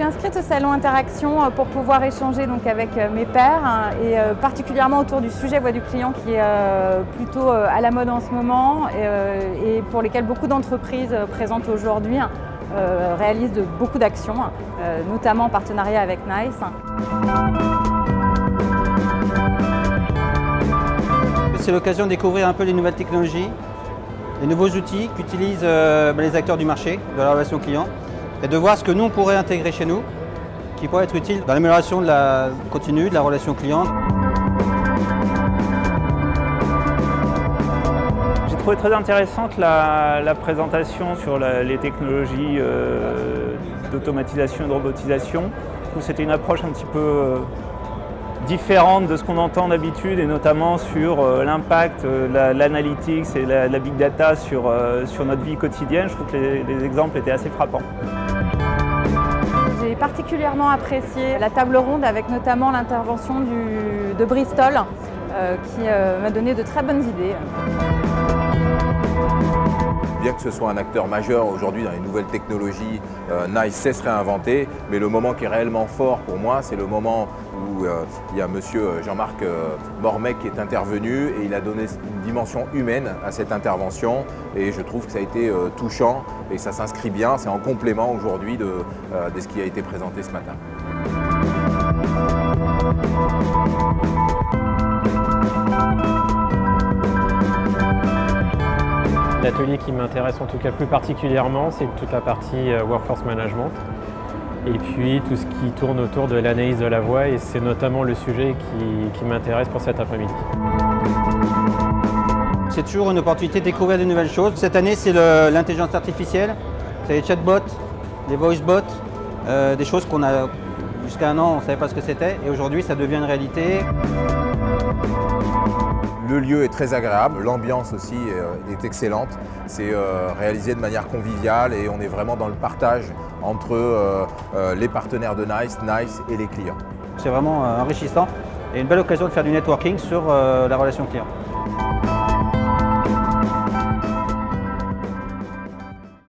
inscrite au salon Interaction pour pouvoir échanger donc avec mes pairs et particulièrement autour du sujet voix du client qui est plutôt à la mode en ce moment et pour lesquels beaucoup d'entreprises présentes aujourd'hui réalisent beaucoup d'actions, notamment en partenariat avec NICE. C'est l'occasion de découvrir un peu les nouvelles technologies, les nouveaux outils qu'utilisent les acteurs du marché, de la relation client, et de voir ce que nous on pourrait intégrer chez nous, qui pourrait être utile dans l'amélioration de la continue, de la relation client. J'ai trouvé très intéressante la présentation sur les technologies d'automatisation et de robotisation. Je trouve que c'était une approche un petit peu différente de ce qu'on entend d'habitude et notamment sur l'impact, l'analytics et la big data sur notre vie quotidienne. Je trouve que les exemples étaient assez frappants. J'ai particulièrement apprécié la table ronde avec notamment l'intervention de Bristol qui m'a donné de très bonnes idées. Bien que ce soit un acteur majeur aujourd'hui dans les nouvelles technologies, NICE sait se réinventer, mais le moment qui est réellement fort pour moi, c'est le moment où il y a monsieur Jean-Marc Mormec qui est intervenu et il a donné une dimension humaine à cette intervention et je trouve que ça a été touchant et ça s'inscrit bien, c'est en complément aujourd'hui de ce qui a été présenté ce matin. L'atelier qui m'intéresse en tout cas plus particulièrement, c'est toute la partie Workforce Management et puis tout ce qui tourne autour de l'analyse de la voix et c'est notamment le sujet qui m'intéresse pour cet après-midi. C'est toujours une opportunité de découvrir de nouvelles choses. Cette année, c'est l'intelligence artificielle, c'est les chatbots, les voicebots, des choses qu'on a jusqu'à un an, on ne savait pas ce que c'était et aujourd'hui, ça devient une réalité. Le lieu est très agréable, l'ambiance aussi est excellente. C'est réalisé de manière conviviale et on est vraiment dans le partage entre les partenaires de NICE et les clients. C'est vraiment enrichissant et une belle occasion de faire du networking sur la relation client.